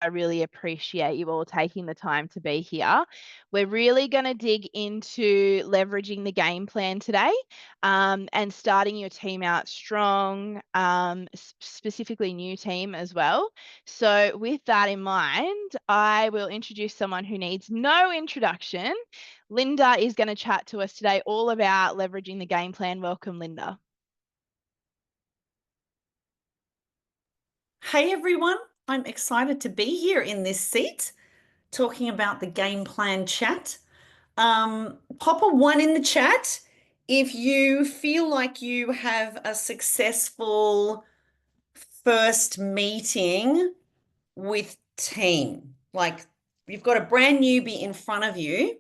I really appreciate you all taking the time to be here. We're really going to dig into leveraging the game plan today, and starting your team out strong, specifically new team as well. So with that in mind, I will introduce someone who needs no introduction. Linda is going to chat to us today all about leveraging the game plan. Welcome, Linda. Hey everyone, I'm excited to be here in this seat talking about the game plan chat. Pop a 1 in the chat if you feel like you have a successful first meeting with team. Like you've got a brand newbie in front of you.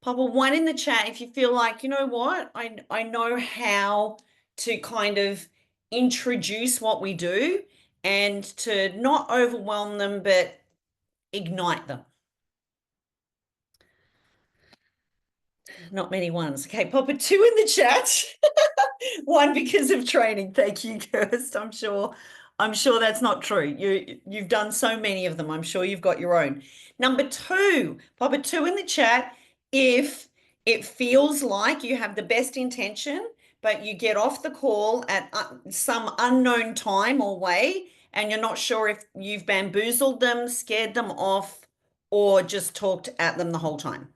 Pop a 1 in the chat if you feel like, you know what, I know how to kind of introduce what we do and to not overwhelm them, but ignite them. Not many ones. Okay, pop a 2 in the chat. 1 because of training. Thank you, Kirst. I'm sure that's not true. You've done so many of them. I'm sure you've got your own. Number 2, pop a 2 in the chat if it feels like you have the best intention, but you get off the call at some unknown time or way, and you're not sure if you've bamboozled them, scared them off, or just talked at them the whole time.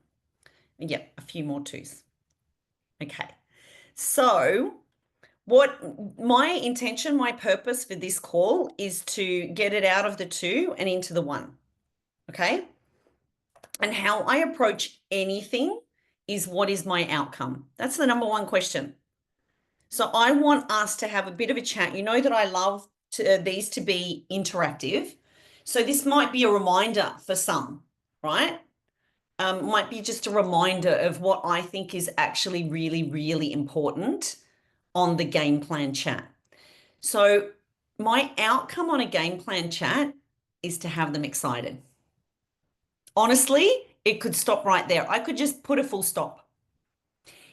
Yep, a few more 2s. Okay. So what my intention, my purpose for this call is to get it out of the 2 and into the 1. Okay. And how I approach anything is, what is my outcome? That's the number 1 question. So I want us to have a bit of a chat. You know that I love these to be interactive. So this might be a reminder for some, right? Might be just a reminder of what I think is actually really, really important on the game plan chat. So my outcome on a game plan chat is to have them excited. Honestly, it could stop right there. I could just put a full stop.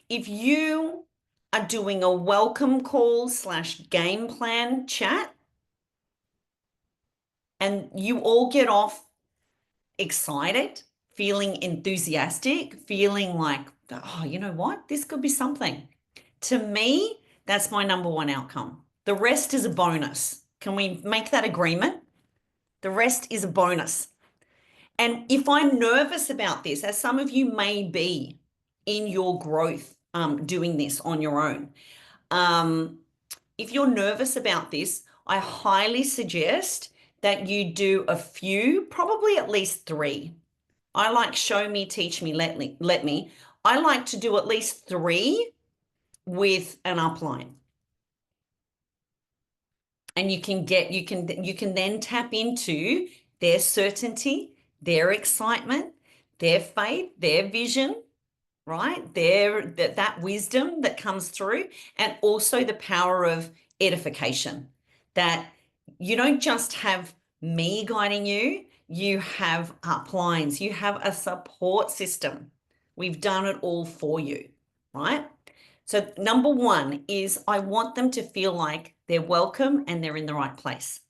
If you are doing a welcome call / game plan chat and you all get off excited, feeling enthusiastic, feeling like, oh, you know what? This could be something. To me, that's my number 1 outcome. The rest is a bonus. Can we make that agreement? The rest is a bonus. And if I'm nervous about this, as some of you may be in your growth, doing this on your own, if you're nervous about this, I highly suggest that you do a few, probably at least 3. I like show me, teach me, let me. I like to do at least 3 with an upline. And you can then tap into their certainty, their excitement, their faith, their vision, right? That wisdom that comes through, and also the power of edification, that you don't just have me guiding you, you have uplines, you have a support system. We've done it all for you, right? So number 1 is I want them to feel like they're welcome and they're in the right place.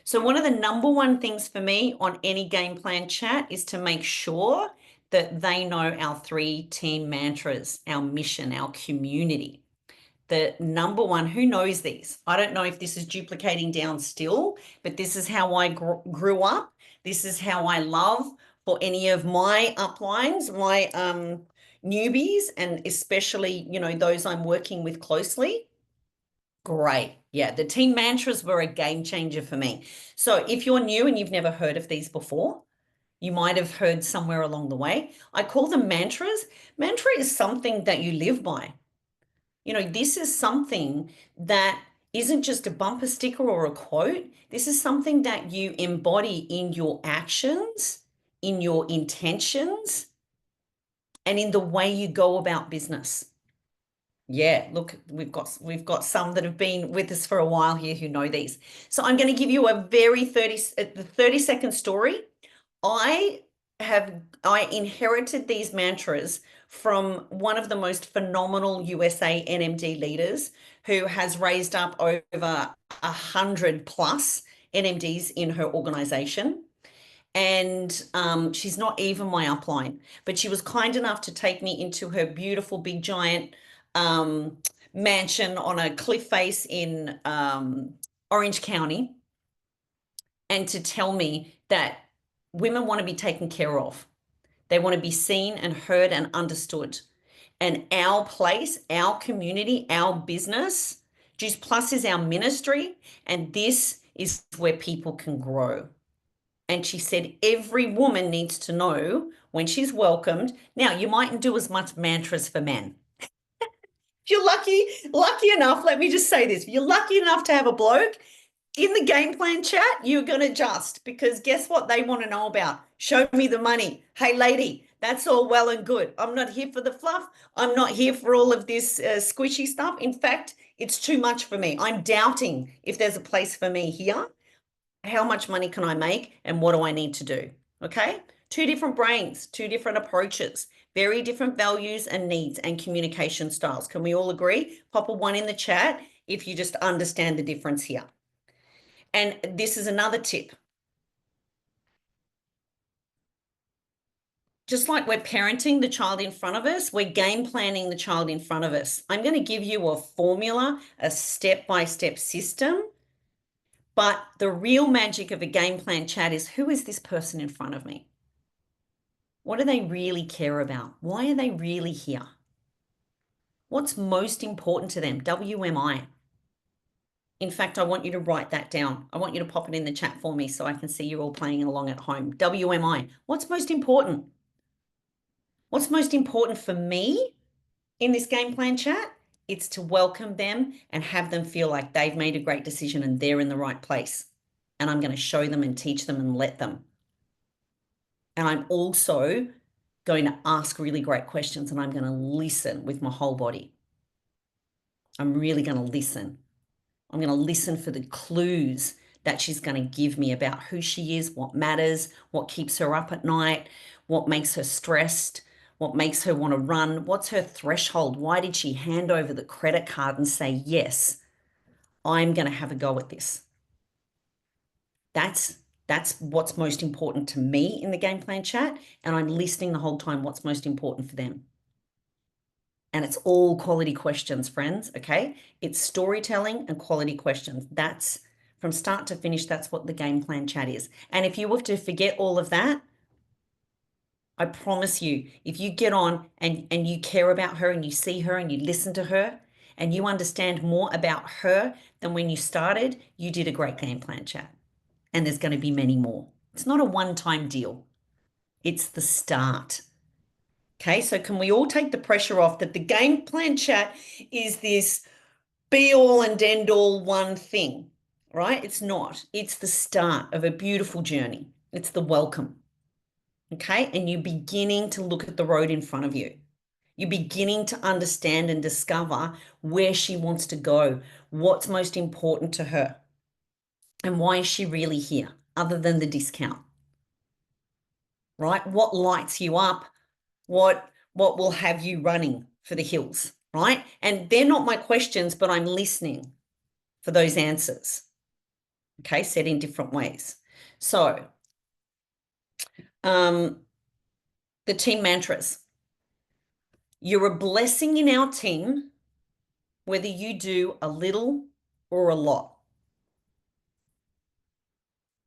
So one of the number 1 things for me on any game plan chat is to make sure that they know our 3 team mantras, our mission, our community. The number 1, who knows these? I don't know if this is duplicating down still, but this is how I grew up. This is how I love for any of my uplines, my newbies, and especially, you know, those I'm working with closely. Great. Yeah, the team mantras were a game changer for me. So if you're new and you've never heard of these before, you might have heard somewhere along the way. I call them mantras. Mantra is something that you live by. You know, this is something that isn't just a bumper sticker or a quote. This is something that you embody in your actions, in your intentions, and in the way you go about business. Yeah, look, we've got some that have been with us for a while here who know these. So I'm going to give you a very 30-second story. I inherited these mantras from one of the most phenomenal USA NMD leaders who has raised up over 100 plus NMDs in her organization. And she's not even my upline, but she was kind enough to take me into her beautiful, big, giant mansion on a cliff face in Orange County, and to tell me that women want to be taken care of. They want to be seen and heard and understood. And our place, our community, our business, Juice Plus is our ministry, and this is where people can grow. And she said, every woman needs to know when she's welcomed. Now, you mightn't do as much mantras for men. If you're lucky enough, let me just say this. If you're lucky enough to have a bloke in the game plan chat, you're going to adjust, because guess what they want to know about? Show me the money. Hey, lady, that's all well and good. I'm not here for the fluff. I'm not here for all of this squishy stuff. In fact, it's too much for me. I'm doubting if there's a place for me here. How much money can I make and what do I need to do? Okay. Two different brains, two different approaches, very different values and needs and communication styles. Can we all agree? Pop a 1 in the chat if you just understand the difference here. And this is another tip. Just like we're parenting the child in front of us, we're game planning the child in front of us. I'm going to give you a formula, a step-by-step system. But the real magic of a game plan chat is, who is this person in front of me? What do they really care about? Why are they really here? What's most important to them? WMI. In fact, I want you to write that down. I want you to pop it in the chat for me so I can see you all playing along at home. WMI. What's most important? What's most important for me in this game plan chat? It's to welcome them and have them feel like they've made a great decision and they're in the right place. And I'm going to show them and teach them and let them. And I'm also going to ask really great questions, and I'm going to listen with my whole body. I'm really going to listen. I'm going to listen for the clues that she's going to give me about who she is, what matters, what keeps her up at night, what makes her stressed, what makes her want to run, what's her threshold? Why did she hand over the credit card and say, yes, I'm going to have a go at this? That's what's most important to me in the game plan chat. And I'm listening the whole time what's most important for them. And it's all quality questions, friends, okay? It's storytelling and quality questions. That's from start to finish, that's what the game plan chat is. And if you were to forget all of that, I promise you, if you get on and you care about her and you see her and you listen to her and you understand more about her than when you started, you did a great game plan chat. And there's going to be many more. It's not a one-time deal. It's the start. Okay, so can we all take the pressure off that the game plan chat is this be all and end all one thing, right? It's not. It's the start of a beautiful journey. It's the welcome. Okay, and you're beginning to look at the road in front of you. You're beginning to understand and discover where she wants to go, what's most important to her, and why is she really here other than the discount, right? What lights you up? What will have you running for the hills, right? And they're not my questions, but I'm listening for those answers. Okay, said in different ways. So, the team mantras. You're a blessing in our team, whether you do a little or a lot.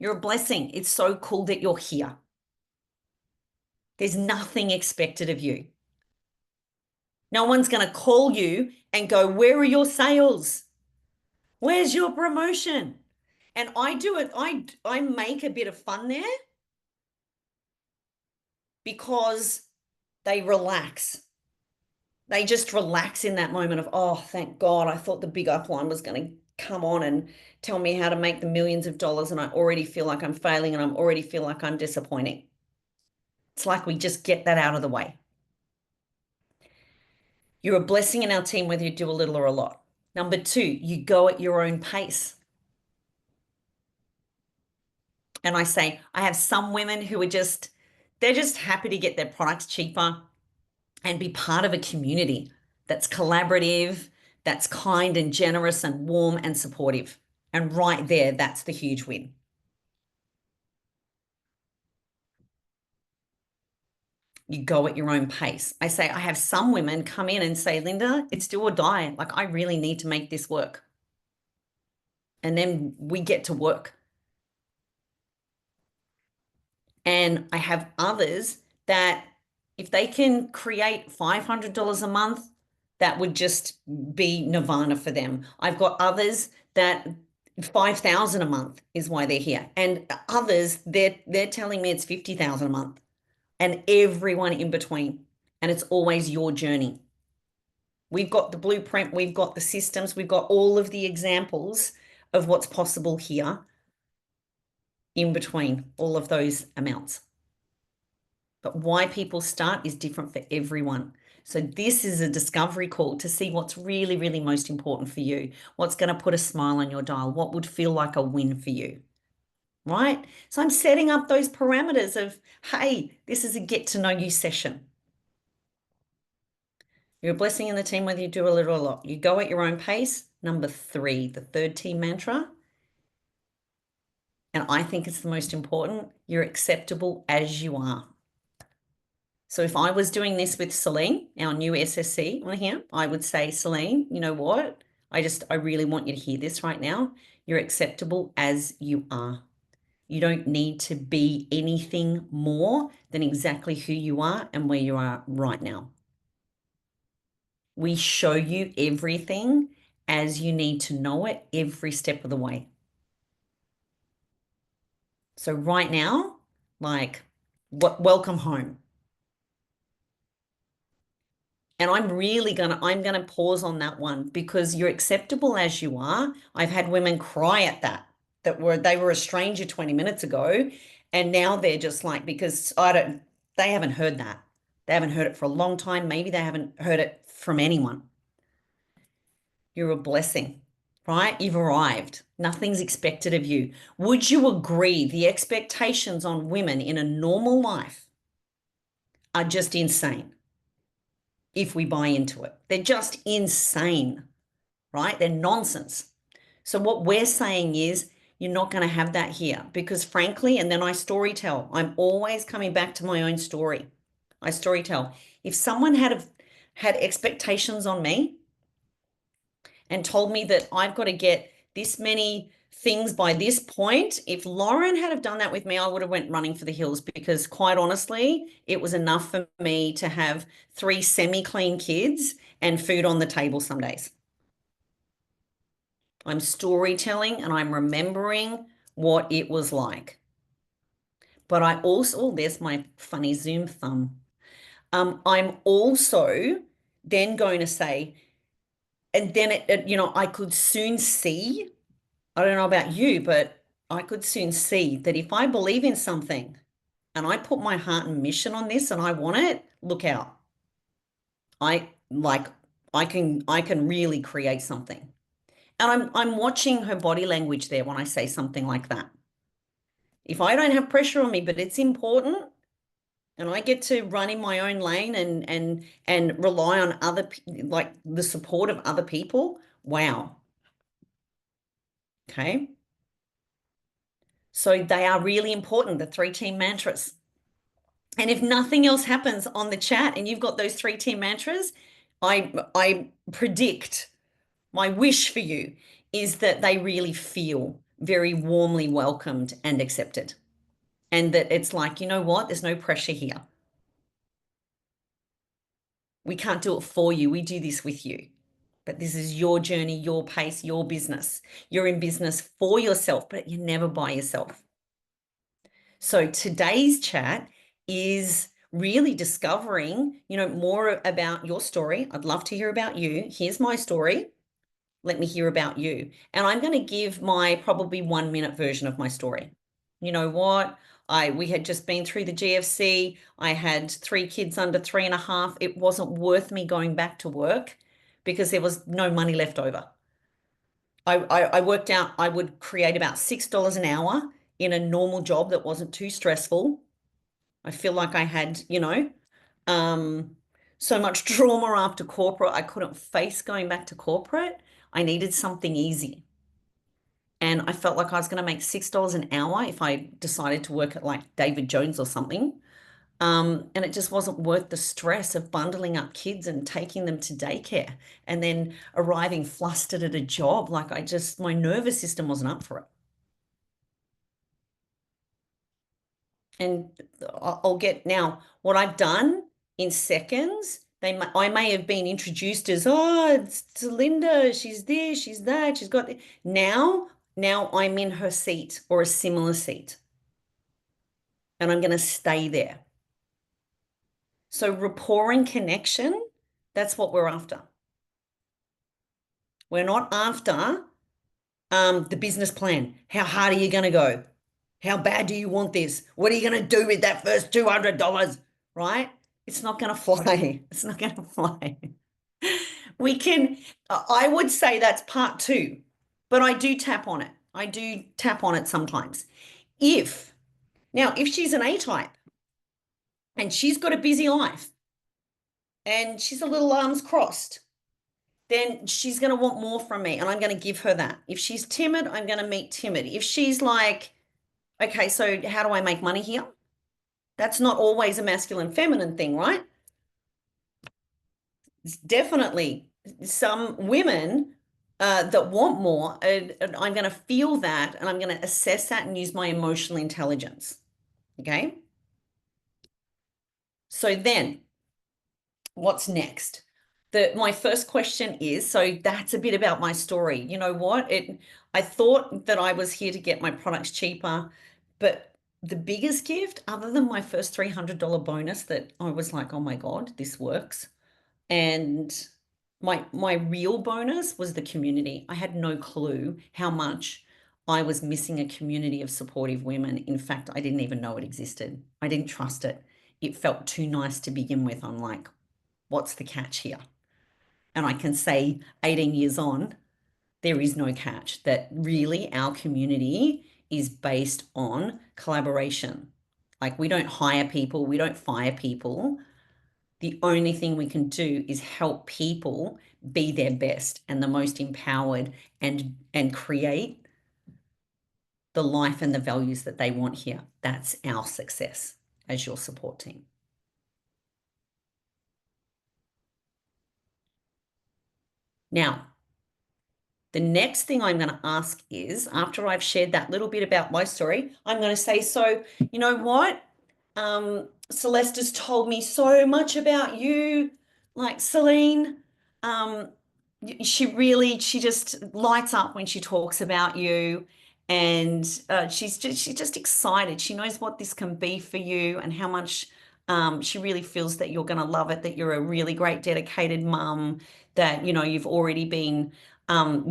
You're a blessing. It's so cool that you're here. There's nothing expected of you. No one's going to call you and go, where are your sales? Where's your promotion? And I do it. I make a bit of fun there because they relax. They just relax in that moment of, oh, thank God. I thought the big upline was going to come on and tell me how to make the millions of dollars. And I already feel like I'm failing and I already feel like I'm disappointing. It's like we just get that out of the way. You're a blessing in our team, whether you do a little or a lot. Number 2, you go at your own pace. And I say, I have some women who are they're just happy to get their products cheaper and be part of a community that's collaborative, that's kind and generous and warm and supportive. And right there, that's the huge win. You go at your own pace. I say, I have some women come in and say, Linda, it's do or die. Like, I really need to make this work. And then we get to work. And I have others that if they can create $500 a month, that would just be nirvana for them. I've got others that 5,000 a month is why they're here. And others, they're telling me it's 50,000 a month, and everyone in between. And it's always your journey. We've got the blueprint, we've got the systems, we've got all of the examples of what's possible here in between all of those amounts. But why people start is different for everyone. So this is a discovery call to see what's really, really most important for you. What's going to put a smile on your dial? What would feel like a win for you? Right? So I'm setting up those parameters of, hey, this is a get to know you session. You're a blessing in the team, whether you do a little or a lot. You go at your own pace. Number 3, the third team mantra. And I think it's the most important. You're acceptable as you are. So if I was doing this with Celine, our new SSC on here, I would say, Celine, you know what? I really want you to hear this right now. You're acceptable as you are. You don't need to be anything more than exactly who you are and where you are right now. We show you everything as you need to know it every step of the way. So right now, like, welcome home. And I'm gonna pause on that one, because you're acceptable as you are. I've had women cry at they were a stranger 20 minutes ago, and now they're just like, because they haven't heard that. They haven't heard it for a long time. Maybe they haven't heard it from anyone. You're a blessing, right? You've arrived. Nothing's expected of you. Would you agree the expectations on women in a normal life are just insane if we buy into it? They're just insane, right? They're nonsense. So what we're saying is, you're not going to have that here, because frankly, and then I story tell. I'm always coming back to my own story. I story tell. If someone had expectations on me and told me that I've got to get this many things by this point, if Lauren had have done that with me, I would have went running for the hills, because quite honestly, it was enough for me to have 3 semi-clean kids and food on the table some days. I'm storytelling and I'm remembering what it was like. But I also, oh, there's my funny Zoom thumb. I'm also then going to say, and then I could soon see, I don't know about you, but I could soon see that if I believe in something and I put my heart and mission on this and I want it, look out. I like, I can really create something. And I'm watching her body language there when I say something like that. If I don't have pressure on me, but it's important, and I get to run in my own lane and rely on like the support of other people, wow. Okay. So they are really important, the 3 team mantras. And if nothing else happens on the chat and you've got those 3 team mantras, I predict, my wish for you is that they really feel very warmly welcomed and accepted. And that it's like, you know what? There's no pressure here. We can't do it for you. We do this with you. But this is your journey, your pace, your business. You're in business for yourself, but you're never by yourself. So today's chat is really discovering, more about your story. I'd love to hear about you. Here's my story. Let me hear about you. And I'm going to give my probably 1-minute version of my story. You know what? We had just been through the GFC. I had 3 kids under 3.5. It wasn't worth me going back to work because there was no money left over. I worked out I would create about $6 an hour in a normal job that wasn't too stressful. I feel like I had, so much trauma after corporate. I couldn't face going back to corporate. I needed something easy. And I felt like I was going to make $6 an hour if I decided to work at like David Jones or something. And it just wasn't worth the stress of bundling up kids and taking them to daycare and then arriving flustered at a job. Like my nervous system wasn't up for it. And I'll get now what I've done in seconds. I may have been introduced as, oh, it's Linda, she's this, she's that, she's got now I'm in her seat or a similar seat. And I'm going to stay there. So rapport and connection, that's what we're after. We're not after the business plan. How hard are you going to go? How bad do you want this? What are you going to do with that first $200? Right? It's not going to fly. It's not going to fly. I would say that's part two, but I do tap on it. I do tap on it sometimes. If she's an A type and she's got a busy life and she's a little arms crossed, then she's going to want more from me and I'm going to give her that. If she's timid, I'm going to meet timid. If she's like, okay, so how do I make money here? That's not always a masculine feminine thing, right? It's definitely some women that want more. And I'm going to feel that and I'm going to assess that and use my emotional intelligence. Okay. So then what's next? My first question is, so that's a bit about my story. You know what? I thought that I was here to get my products cheaper, but the biggest gift, other than my first $300 bonus that I was like, oh my God, this works. And my real bonus was the community. I had no clue how much I was missing a community of supportive women. In fact, I didn't even know it existed. I didn't trust it. It felt too nice to begin with. I'm like, what's the catch here? And I can say 18 years on, there is no catch, that really our community is based on collaboration. Like we don't hire people, we don't fire people. The only thing we can do is help people be their best and the most empowered and create the life and the values that they want here. That's our success as your support team. Now, the next thing I'm going to ask is, after I've shared that little bit about my story, I'm going to say, so, you know what? Celeste has told me so much about you, like Celine. She just lights up when she talks about you, and she's just excited. She knows what this can be for you and how much she really feels that you're going to love it, that you're a really great, dedicated mum, that, you know, you've already been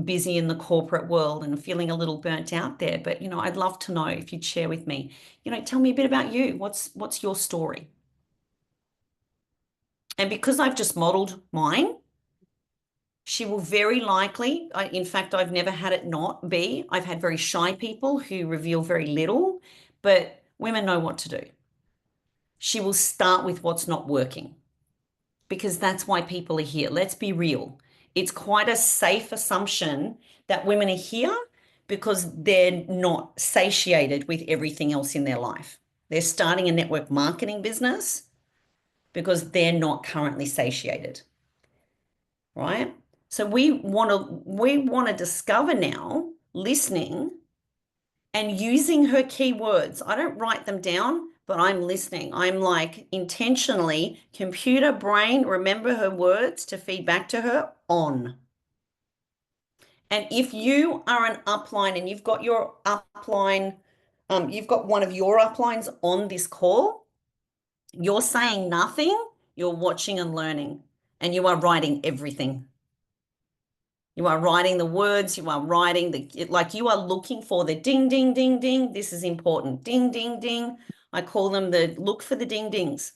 busy in the corporate world and feeling a little burnt out there. But, you know, I'd love to know if you'd share with me, you know, tell me a bit about you. What's your story? And because I've just modeled mine, she will very likely, in fact, I've never had it not be. I've had very shy people who reveal very little, but women know what to do. She will start with what's not working, because that's why people are here. Let's be real. It's quite a safe assumption that women are here because they're not satiated with everything else in their life. They're starting a network marketing business because they're not currently satiated, right? So we want to discover now, listening and using her keywords. I don't write them down, but I'm listening. I'm like intentionally, computer brain, remember her words to feed back to her, on. And if you are an upline and you've got your upline, you've got one of your uplines on this call, you're saying nothing, you're watching and learning, and you are writing everything. You are writing the words, you are writing like you are looking for the ding, ding, ding, ding. This is important. Ding, ding, ding. I call them look for the ding, dings.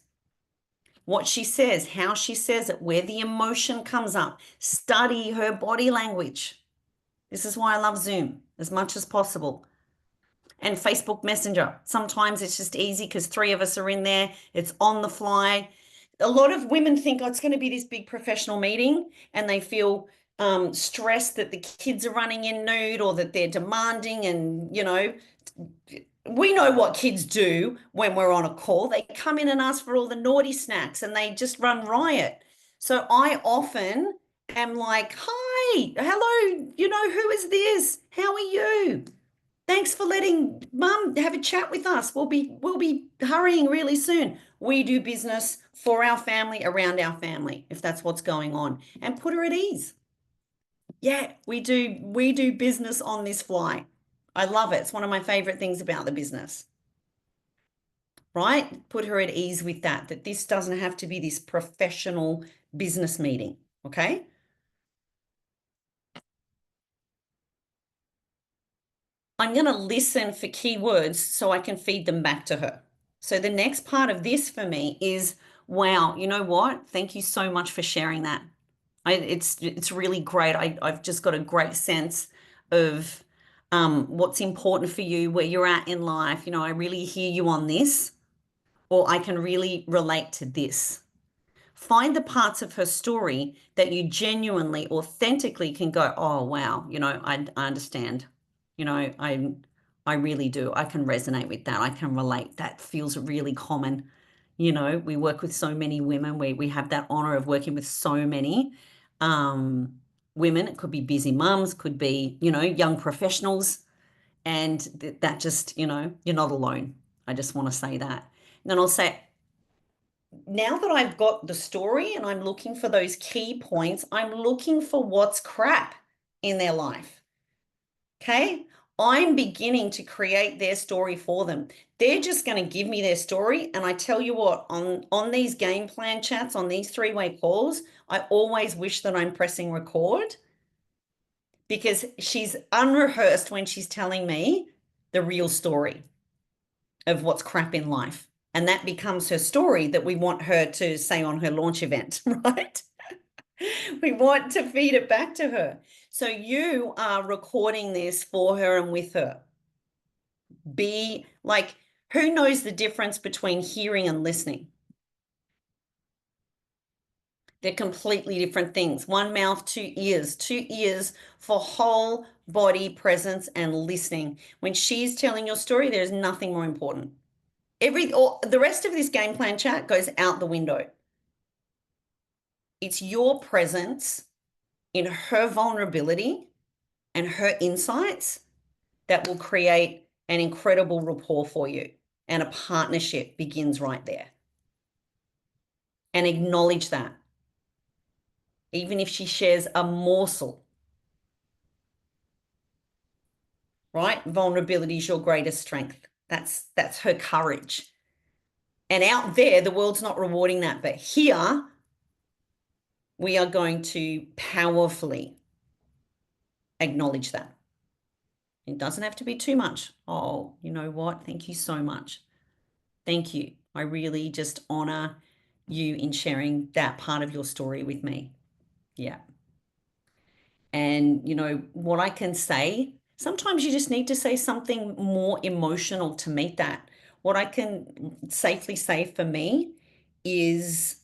What she says, how she says it, where the emotion comes up. Study her body language. This is why I love Zoom as much as possible. And Facebook Messenger. Sometimes it's just easy because 3 of us are in there. It's on the fly. A lot of women think, oh, it's going to be this big professional meeting, and they feel stress that the kids are running in nude or that they're demanding. And, we know what kids do when we're on a call. They come in and ask for all the naughty snacks and they just run riot. So I often am like, hi, hello, who is this? How are you? Thanks for letting mum have a chat with us. We'll be hurrying really soon. We do business for our family, around our family, if that's what's going on, and put her at ease. Yeah, we do business on this fly. I love it. It's one of my favorite things about the business. Right? Put her at ease with that this doesn't have to be this professional business meeting. Okay? I'm going to listen for keywords so I can feed them back to her. So the next part of this for me is, wow, you know what? Thank you so much for sharing that. It's really great. I've just got a great sense of what's important for you, where you're at in life. I really hear you on this, or I can really relate to this. Find the parts of her story that you genuinely, authentically can go, oh, wow, I understand. I really do. I can resonate with that. I can relate. That feels really common. We work with so many women. We have that honor of working with so many women. It could be busy mums, could be, young professionals. And that just, you're not alone. I just want to say that. And then I'll say, now that I've got the story and I'm looking for those key points, I'm looking for what's crap in their life. Okay. I'm beginning to create their story for them. They're just going to give me their story. And I tell you what, on these game plan chats, on these three-way calls, I always wish that I'm pressing record, because she's unrehearsed when she's telling me the real story of what's crap in life. And that becomes her story that we want her to say on her launch event, right? We want to feed it back to her. So you are recording this for her and with her. Be like, who knows the difference between hearing and listening? They're completely different things. One mouth, two ears for whole body presence and listening. When she's telling your story, there's nothing more important. The rest of this game plan chat goes out the window. It's your presence in her vulnerability and her insights that will create an incredible rapport for you. And a partnership begins right there. And acknowledge that. Even if she shares a morsel, right? Vulnerability is your greatest strength. That's her courage. And out there, the world's not rewarding that. But here, we are going to powerfully acknowledge that. It doesn't have to be too much. Oh, you know what? Thank you so much. Thank you. I really just honor you in sharing that part of your story with me. Yeah. And, what I can say, sometimes you just need to say something more emotional to meet that. What I can safely say for me is,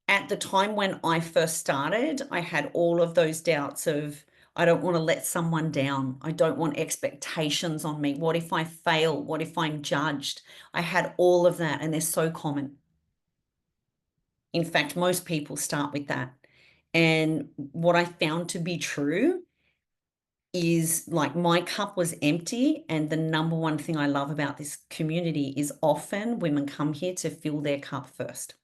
at the time when I first started, I had all of those doubts of, I don't want to let someone down. I don't want expectations on me. What if I fail? What if I'm judged? I had all of that, and they're so common. In fact, most people start with that. And what I found to be true is, like, my cup was empty. And the number one thing I love about this community is often women come here to fill their cup first.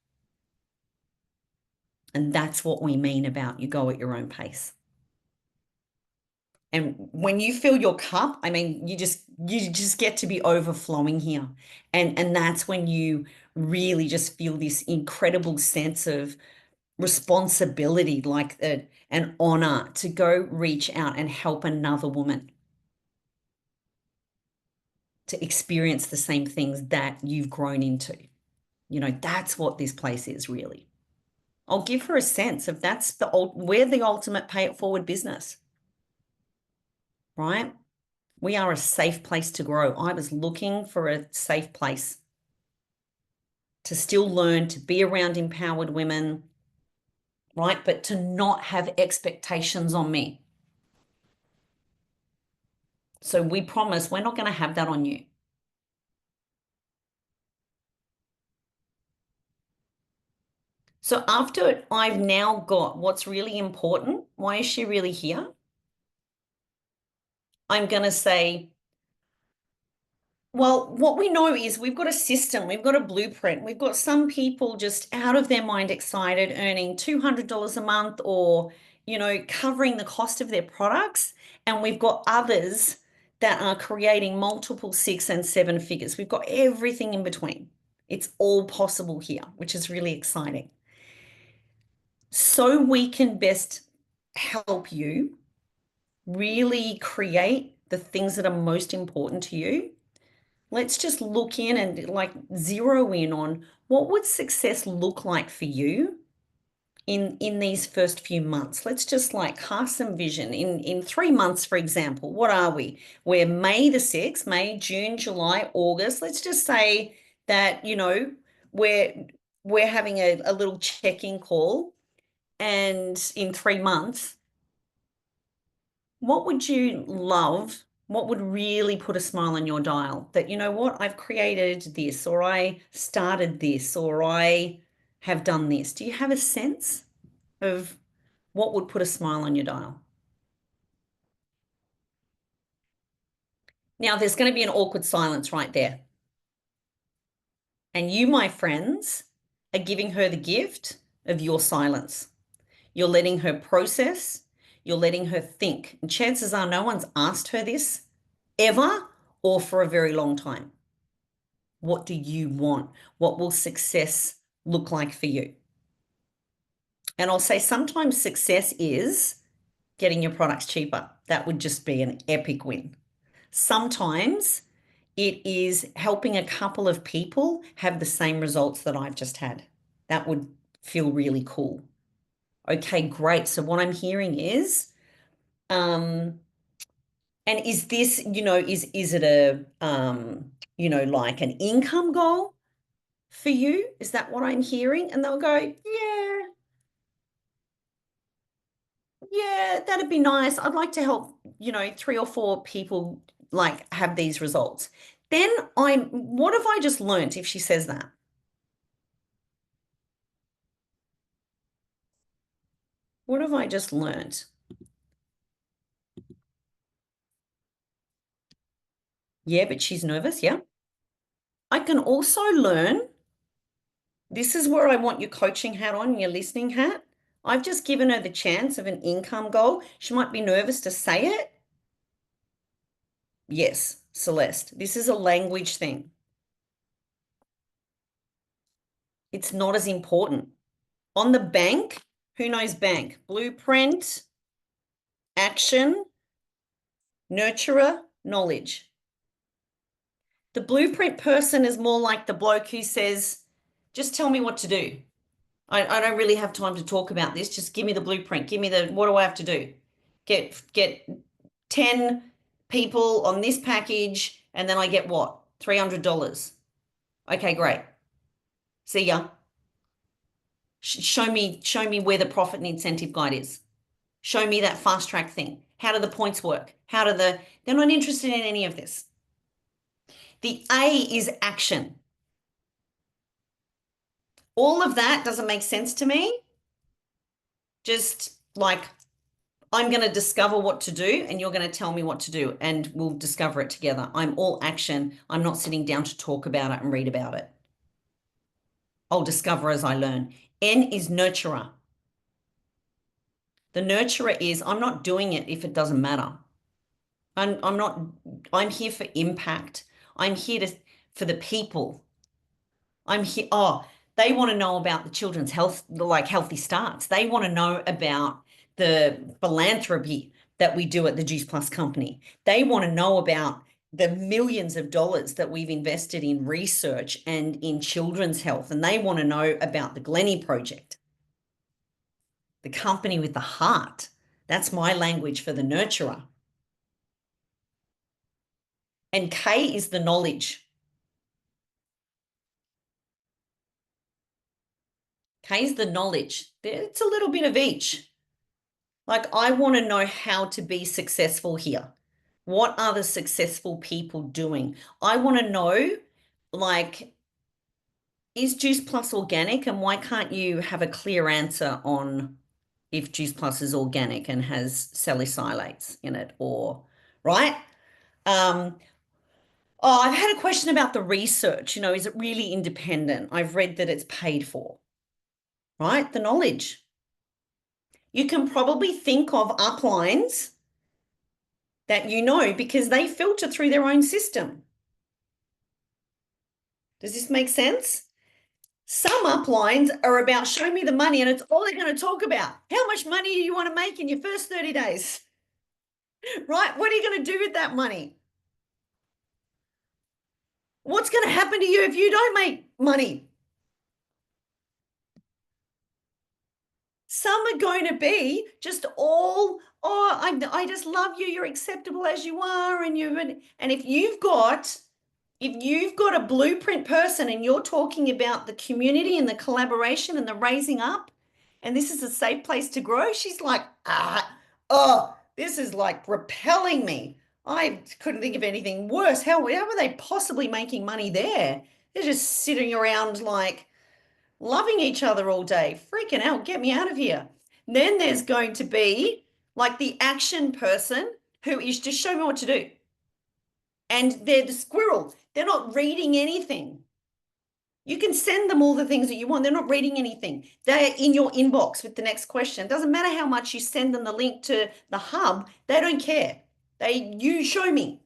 And that's what we mean about you go at your own pace. And when you fill your cup, I mean, you just get to be overflowing here. And that's when you really just feel this incredible sense of responsibility, like an honor to go reach out and help another woman to experience the same things that you've grown into. That's what this place is really. I'll give her a sense of we're the ultimate pay it forward business, right? We are a safe place to grow. I was looking for a safe place to still learn, to be around empowered women, right? But to not have expectations on me. So we promise we're not going to have that on you. So after I've now got what's really important, why is she really here? I'm going to say, well, what we know is we've got a system, we've got a blueprint. We've got some people just out of their mind excited, earning $200 a month or, covering the cost of their products. And we've got others that are creating multiple 6 and 7 figures. We've got everything in between. It's all possible here, which is really exciting. So we can best help you really create the things that are most important to you. Let's just look in and zero in on what would success look like for you in these first few months. Let's just cast some vision. In 3 months, for example, what are we? We're May the 6th, May, June, July, August. Let's just say that, we're having a little check-in call, and in 3 months, what would you love? What would really put a smile on your dial? That, you know what, I've created this, or I started this, or I have done this. Do you have a sense of what would put a smile on your dial? Now, there's going to be an awkward silence right there. And you, my friends, are giving her the gift of your silence. You're letting her process. You're letting her think. And chances are no one's asked her this ever or for a very long time. What do you want? What will success look like for you? And I'll say sometimes success is getting your products cheaper. That would just be an epic win. Sometimes it is helping a couple of people have the same results that I've just had. That would feel really cool. Okay, great. So what I'm hearing is, and is this, is it a, like an income goal for you? Is that what I'm hearing? And they'll go, yeah, that'd be nice. I'd like to help, 3 or 4 people have these results. Then what have I just learned if she says that? What have I just learned? Yeah, but she's nervous. Yeah. I can also learn. This is where I want your coaching hat on, your listening hat. I've just given her the chance of an income goal. She might be nervous to say it. Yes, Celeste, this is a language thing. It's not as important. On the bank, who knows bank? Blueprint, action, nurturer, knowledge. The blueprint person is more like the bloke who says, just tell me what to do. I don't really have time to talk about this. Just give me the blueprint. Give me what do I have to do? Get 10 people on this package, and then I get what? $300. Okay, great. See ya. Show me where the profit and incentive guide is. Show me that fast track thing. How do the points work? They're not interested in any of this. The A is action. All of that doesn't make sense to me. Just I'm going to discover what to do and you're going to tell me what to do and we'll discover it together. I'm all action. I'm not sitting down to talk about it and read about it. I'll discover as I learn. N is nurturer. The nurturer is I'm not doing it if it doesn't matter. I'm here for impact. I'm here for the people. I'm here. Oh, they want to know about the children's health, healthy starts. They want to know about the philanthropy that we do at the Juice Plus company. They want to know about the millions of dollars that we've invested in research and in children's health. And they want to know about the Glennie Project, the company with the heart. That's my language for the nurturer. And K is the knowledge. Is the knowledge. It's a little bit of each. Like, I want to know how to be successful here. What are the successful people doing? I want to know, like, is Juice Plus organic, and why can't you have a clear answer on if Juice Plus is organic and has salicylates in it, or right? Um, oh, I've had a question about the research. Is it really independent? I've read that it's paid for, right? The knowledge. You can probably think of uplines that because they filter through their own system. Does this make sense? Some uplines are about show me the money, and it's all they're going to talk about. How much money do you want to make in your first 30 days? Right? What are you going to do with that money? What's going to happen to you if you don't make money? Some are going to be just all, oh, I just love you. You're acceptable as you are. And if you've got a blueprint person and you're talking about the community and the collaboration and the raising up, and this is a safe place to grow, she's like, this is like repelling me. I couldn't think of anything worse. How are they possibly making money there? They're just sitting around like loving each other all day. Freaking out, get me out of here. Then there's going to be like the action person who is just show me what to do. And they're the squirrel. They're not reading anything. You can send them all the things that you want. They're not reading anything. They're in your inbox with the next question. It doesn't matter how much you send them the link to the hub. They don't care. You show me.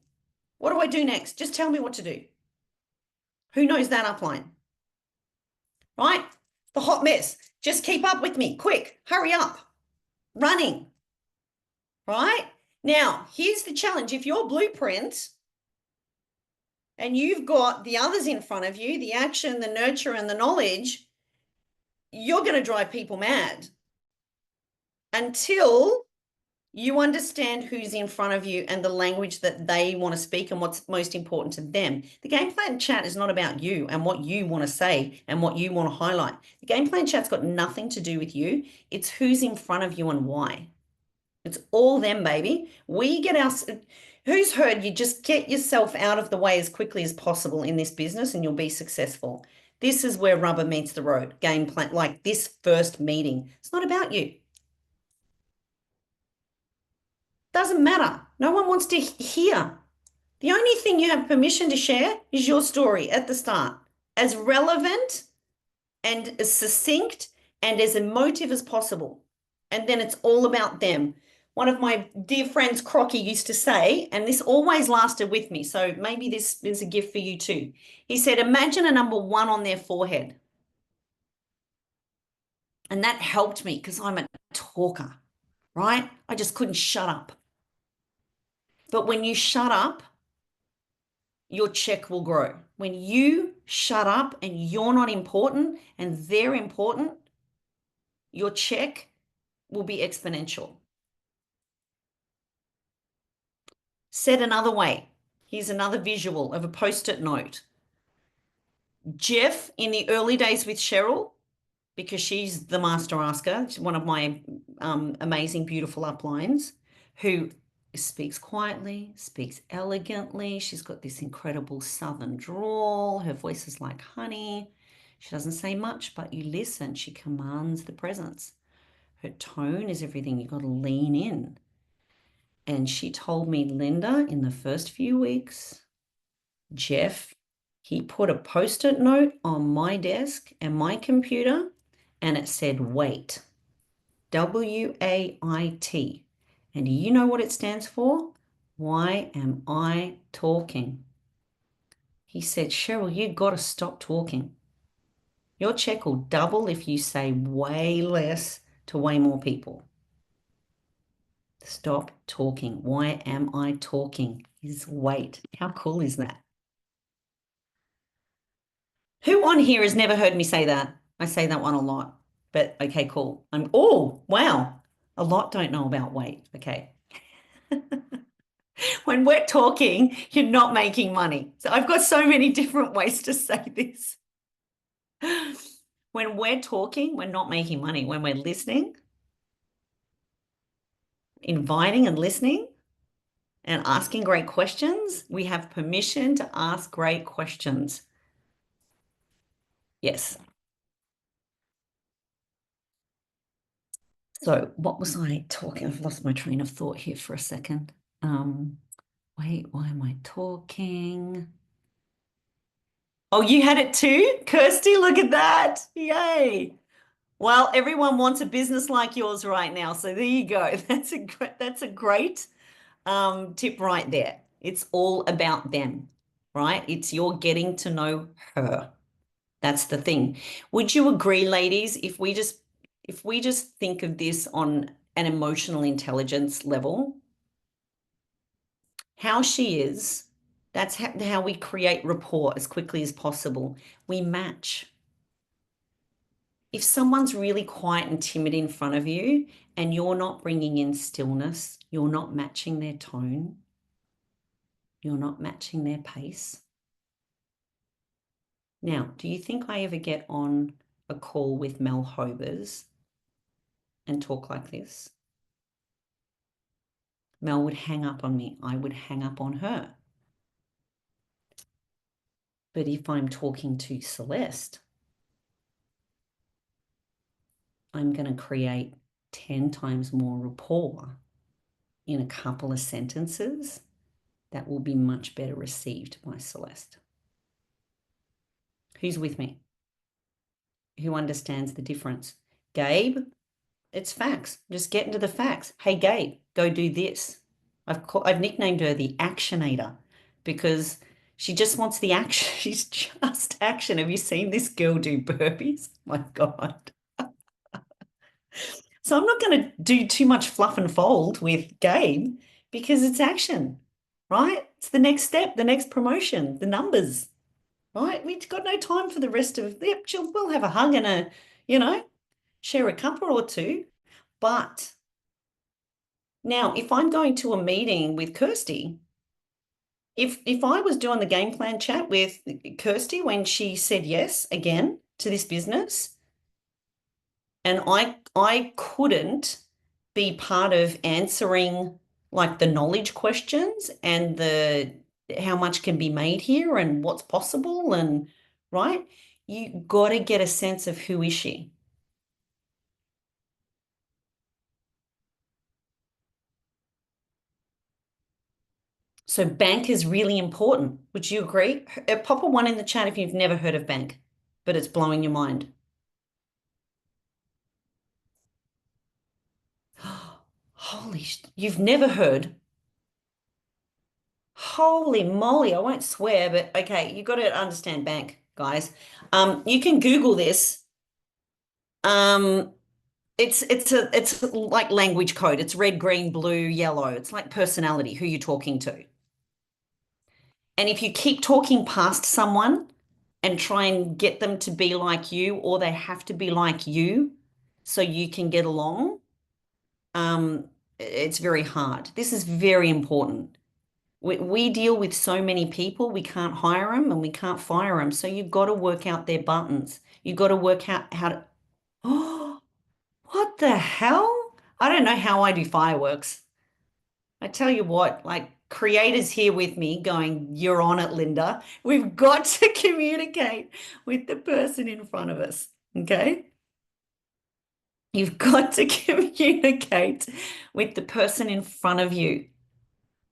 What do I do next? Just tell me what to do. Who knows that upline? Right? The hot mess. Just keep up with me. Quick, hurry up. Running. Right? Now, here's the challenge. If your blueprint and you've got the others in front of you, the action, the nurture, and the knowledge, you're going to drive people mad until you understand who's in front of you and the language that they want to speak and what's most important to them. The game plan chat is not about you and what you want to say and what you want to highlight. The game plan chat's got nothing to do with you. It's who's in front of you and why. It's all them, baby. Who's heard you just get yourself out of the way as quickly as possible in this business and you'll be successful. This is where rubber meets the road. Game plan, like this first meeting. It's not about you. Doesn't matter. No one wants to hear. The only thing you have permission to share is your story at the start, as relevant and as succinct and as emotive as possible. And then it's all about them. One of my dear friends, Crocky, used to say, and this always lasted with me, so maybe this is a gift for you too. He said, imagine a number 1 on their forehead. And that helped me because I'm a talker, right? I just couldn't shut up. But when you shut up, your check will grow. When you shut up and you're not important and they're important, your check will be exponential. Said another way, here's another visual of a post-it note. Jeff, in the early days with Cheryl, because she's the master asker, she's one of my amazing, beautiful uplines, who speaks quietly, speaks elegantly. She's got this incredible southern drawl. Her voice is like honey. She doesn't say much, but you listen. She commands the presence. Her tone is everything. You've got to lean in. And she told me, Linda, in the first few weeks, Jeff, he put a post-it note on my desk and my computer, and it said, wait, WAIT. And do you know what it stands for? Why am I talking? He said, Cheryl, you got to stop talking. Your check will double if you say way less to way more people. Stop talking. Why am I talking? Is wait. How cool is that? Who on here has never heard me say that? I say that one a lot, but okay, cool. Oh, wow. A lot don't know about wait. Okay. When we're talking, you're not making money. So I've got so many different ways to say this. When we're talking, we're not making money. When we're listening, inviting and listening and asking great questions, we have permission to ask great questions. Yes. So what was I talking? I've lost my train of thought here for a second. Wait, why am I talking? Oh, you had it too? Kirsty, look at that. Yay. Well, everyone wants a business like yours right now. So there you go. That's a great tip right there. It's all about them, right? It's you're getting to know her. That's the thing. Would you agree, ladies, if we just think of this on an emotional intelligence level, how she is, that's how we create rapport as quickly as possible. We match. If someone's really quiet and timid in front of you and you're not bringing in stillness, you're not matching their tone, you're not matching their pace. Now, do you think I ever get on a call with Mel Hobers and talk like this? Mel would hang up on me. I would hang up on her. But if I'm talking to Celeste, I'm going to create 10 times more rapport in a couple of sentences that will be much better received by Celeste. Who's with me? Who understands the difference? Gabe, it's facts. Just get into the facts. Hey, Gabe, go do this. I've nicknamed her the Actionator because she just wants the action. She's just action. Have you seen this girl do burpees? My God. So I'm not going to do too much fluff and fold with Gabe because it's action, right? It's the next step, the next promotion, the numbers, right? We've got no time for the rest of, yep, we'll have a hug and share a cuppa or two. But now if I'm going to a meeting with Kirsty, if I was doing the game plan chat with Kirsty when she said yes again to this business, and I couldn't be part of answering like the knowledge questions and the how much can be made here and what's possible and right, you got to get a sense of who is she. So bank is really important. Would you agree? Pop a one in the chat if you've never heard of bank, but it's blowing your mind. Holy, you've never heard. Holy moly, I won't swear, but okay, you got to understand bank, guys. You can Google this. Um, it's like language code. It's red, green, blue, yellow. It's like personality, who you're talking to. And if you keep talking past someone and try and get them to be like you, or they have to be like you so you can get along, it's very hard. This is very important. We deal with so many people, we can't hire them and we can't fire them. So you've got to work out their buttons. You've got to work out how to, oh, what the hell? I don't know how I do fireworks. I tell you what, like creators here with me going, you're on it, Linda. We've got to communicate with the person in front of us. Okay. You've got to communicate with the person in front of you,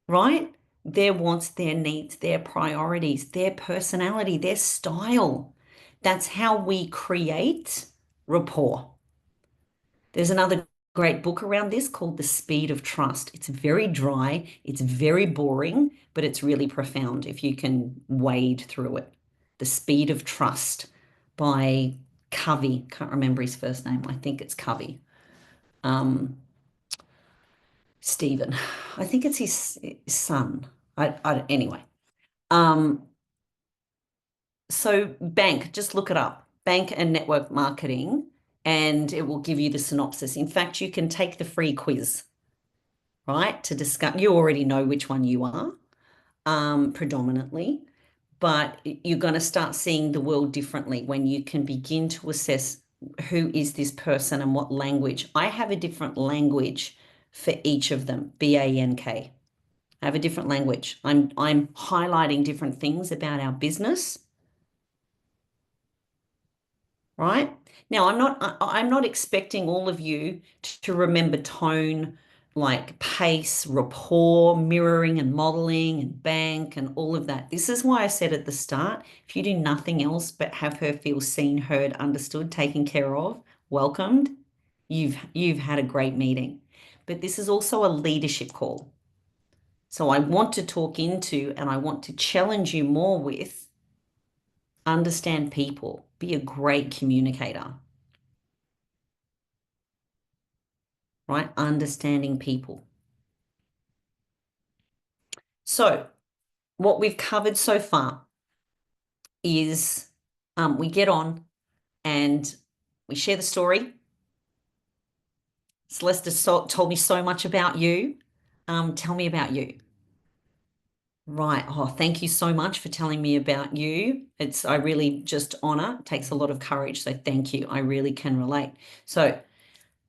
right? Their wants, their needs, their priorities, their personality, their style. That's how we create rapport. There's another great book around this called The Speed of Trust. It's very dry, it's very boring, but it's really profound if you can wade through it. The Speed of Trust by Covey. Can't remember his first name. I think it's Covey. Stephen. I think it's his son. Anyway. So bank, just look it up. Bank and network marketing, and it will give you the synopsis. In fact, you can take the free quiz, right? To discuss. You already know which one you are, predominantly, but you're going to start seeing the world differently when you can begin to assess who is this person and what language. I have a different language for each of them, BANK. I have a different language. I'm highlighting different things about our business, right? Now, I'm not expecting all of you to remember tone, like pace, rapport, mirroring and modeling and bank and all of that. This is why I said at the start, if you do nothing else but have her feel seen, heard, understood, taken care of, welcomed, you've had a great meeting. But this is also a leadership call. So I want to talk into and I want to challenge you more with understand people, be a great communicator, right? Understanding people. So what we've covered so far is we get on and we share the story. Celeste told me so much about you. Tell me about you. Right. Oh, thank you so much for telling me about you. I really just honor. It takes a lot of courage. So thank you. I really can relate. So,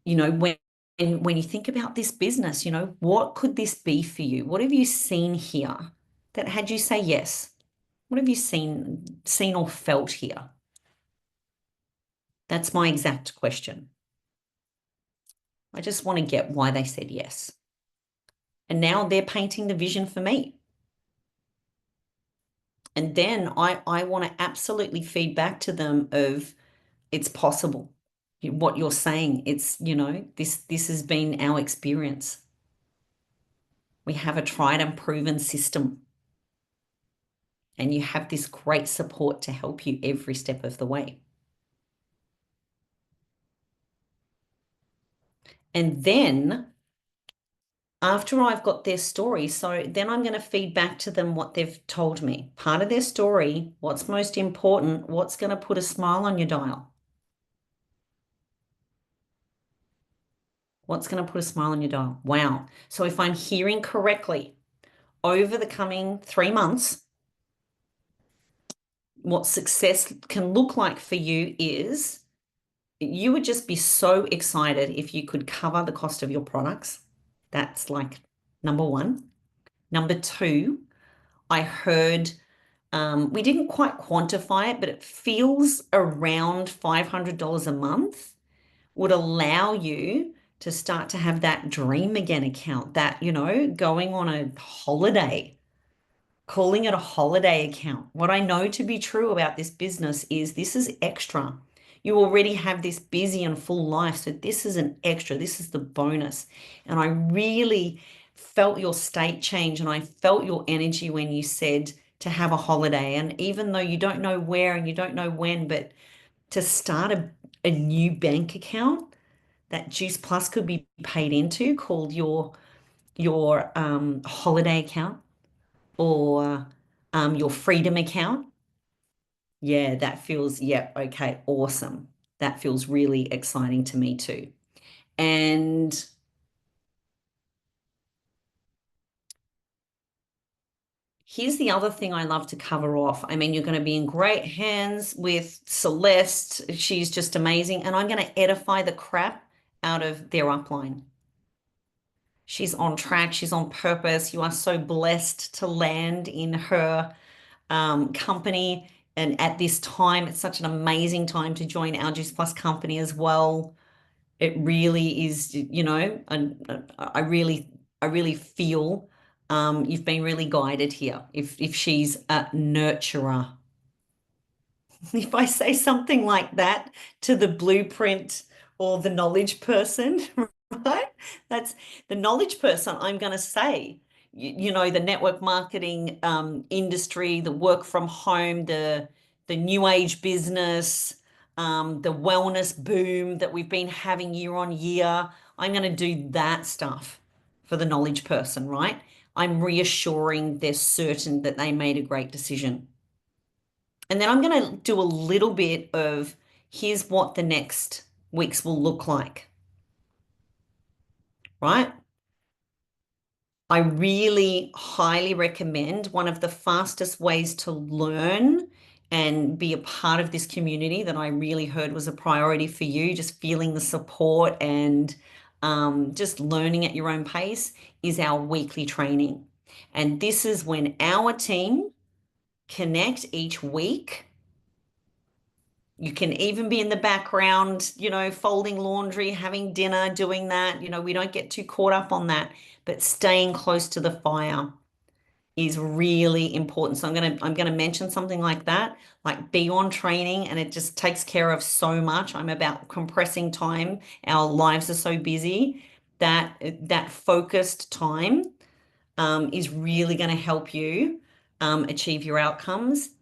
when you think about this business, what could this be for you? What have you seen here that had you say yes? What have you seen or felt here? That's my exact question. I just want to get why they said yes. And now they're painting the vision for me. And then I want to absolutely feed back to them of it's possible. What you're saying, it's, this has been our experience. We have a tried and proven system. And you have this great support to help you every step of the way. And then after I've got their story, so then I'm going to feed back to them what they've told me. Part of their story, what's most important, what's going to put a smile on your dial. What's going to put a smile on your dial? Wow. So if I'm hearing correctly, over the coming 3 months, what success can look like for you is you would just be so excited if you could cover the cost of your products. That's like number one. Number two, I heard, we didn't quite quantify it, but it feels around $500 a month would allow you to start to have that dream again account, that, going on a holiday, calling it a holiday account. What I know to be true about this business is this is extra. You already have this busy and full life. So this is an extra. This is the bonus. And I really felt your state change and I felt your energy when you said to have a holiday. And even though you don't know where and you don't know when, but to start a new bank account that Juice Plus could be paid into called your holiday account or your freedom account. Yeah, that feels, yeah, okay, awesome. That feels really exciting to me too. And here's the other thing I love to cover off. I mean, you're going to be in great hands with Celeste. She's just amazing. And I'm going to edify the crap out of their upline. She's on track. She's on purpose. You are so blessed to land in her company. And at this time, it's such an amazing time to join our Juice Plus company as well. It really is, I really feel you've been really guided here. If she's a nurturer, if I say something like that to the blueprint or the knowledge person, right? That's the knowledge person. I'm going to say, the network marketing industry, the work from home, the new age business, the wellness boom that we've been having year on year. I'm going to do that stuff for the knowledge person, right? I'm reassuring they're certain that they made a great decision. And then I'm going to do a little bit of here's what the next weeks will look like, right? I really highly recommend one of the fastest ways to learn and be a part of this community that I really heard was a priority for you, just feeling the support and just learning at your own pace, is our weekly training. And this is when our team connect each week. You can even be in the background, folding laundry, having dinner, doing that. We don't get too caught up on that, but staying close to the fire is really important. So I'm gonna mention something like that, like be on training, and it just takes care of so much. I'm about compressing time. Our lives are so busy that that focused time is really going to help you achieve your outcomes.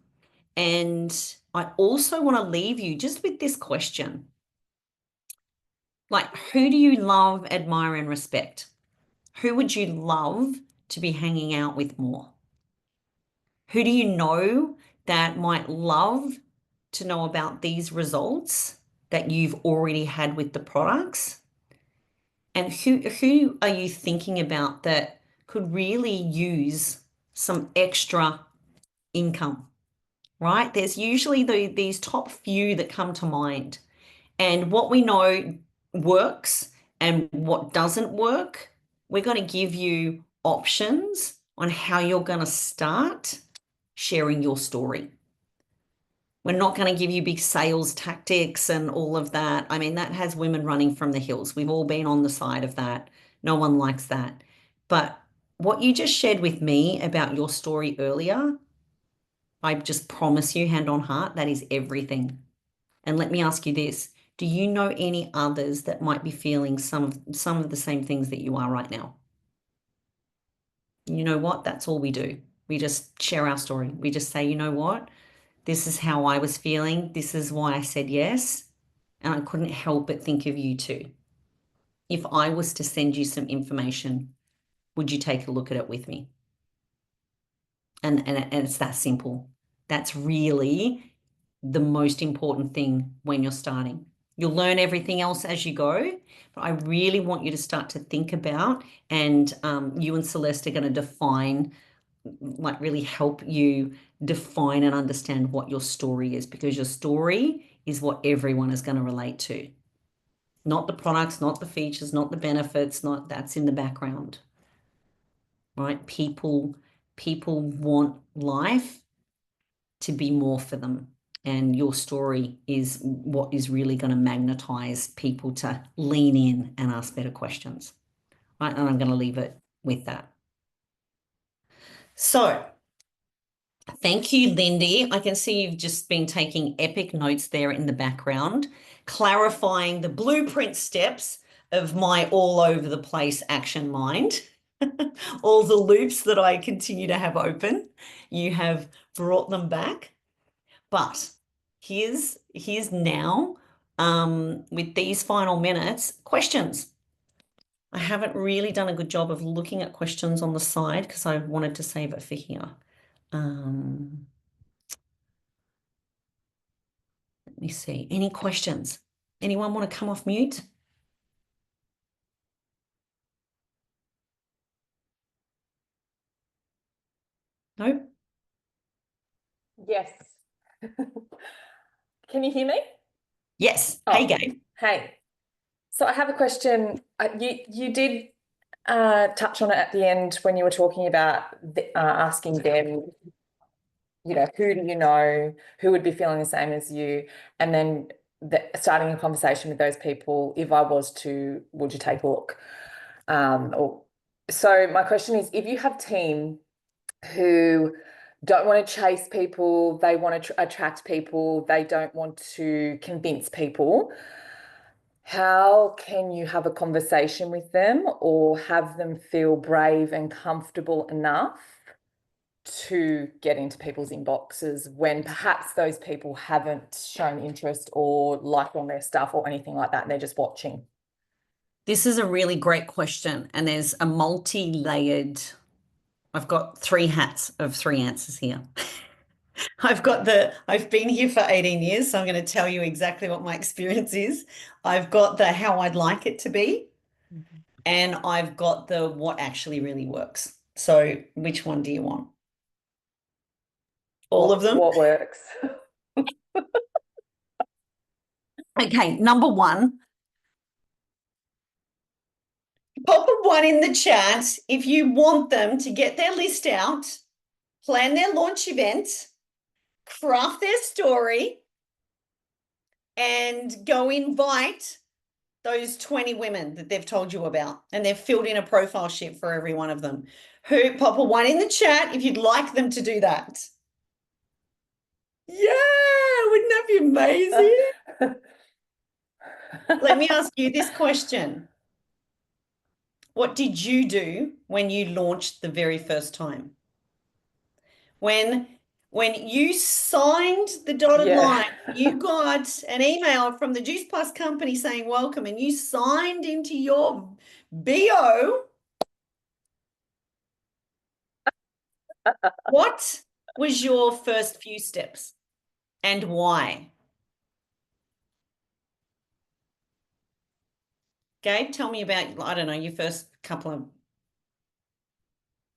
And I also want to leave you just with this question. Like, who do you love, admire, and respect? Who would you love to be hanging out with more? Who do you know that might love to know about these results that you've already had with the products? And who are you thinking about that could really use some extra income, right? There's usually these top few that come to mind. And what we know works and what doesn't work, we're going to give you options on how you're going to start sharing your story. We're not going to give you big sales tactics and all of that. I mean, that has women running from the hills. We've all been on the side of that. No one likes that. But what you just shared with me about your story earlier, I just promise you, hand on heart, that is everything. And let me ask you this. Do you know any others that might be feeling some of the same things that you are right now? You know what? That's all we do. We just share our story. We just say, you know what? This is how I was feeling. This is why I said yes. And I couldn't help but think of you too. If I was to send you some information, would you take a look at it with me? And it's that simple. That's really the most important thing when you're starting. You'll learn everything else as you go, but I really want you to start to think about, and you and Celeste are going to define, like really help you define and understand what your story is, because your story is what everyone is going to relate to. Not the products, not the features, not the benefits, not that's in the background, right? People want life to be more for them. And your story is what is really going to magnetize people to lean in and ask better questions. Right? And I'm going to leave it with that. So thank you, Lindy. I can see you've just been taking epic notes there in the background, clarifying the blueprint steps of my all over the place action mind. All the loops that I continue to have open, you have brought them back. But here's now, with these final minutes, questions. I haven't really done a good job of looking at questions on the side because I wanted to save it for here. Let me see. Any questions? Anyone want to come off mute? No? Yes. Can you hear me? Yes. Oh, Hey, Gabe. hey. So I have a question. You did touch on it at the end when you were talking about asking them, who do you know, who would be feeling the same as you, and then starting a conversation with those people. If I was to, would you take a look? So my question is, if you have team who don't want to chase people, they want to attract people, they don't want to convince people, how can you have a conversation with them or have them feel brave and comfortable enough to get into people's inboxes when perhaps those people haven't shown interest or liked on their stuff or anything like that, and they're just watching? This is a really great question, and there's a multi-layered. I've got 3 hats of 3 answers here. I've been here for 18 years, so I'm going to tell you exactly what my experience is. I've got the how I'd like it to be. and I've got the what actually really works. So which one do you want? All of them? What works? Okay, number one, pop a one in the chat if you want them to get their list out, plan their launch event, craft their story, and go invite those 20 women that they've told you about, and they've filled in a profile sheet for every one of them. Who, pop a one in the chat if you'd like them to do that. Yeah, wouldn't that be amazing? Let me ask you this question. What did you do when you launched the very first time? When you signed the dotted line, you got an email from the Juice Plus company saying welcome, and you signed into your bio. What was your first few steps and why? Gabe, tell me about, I don't know, your first couple of.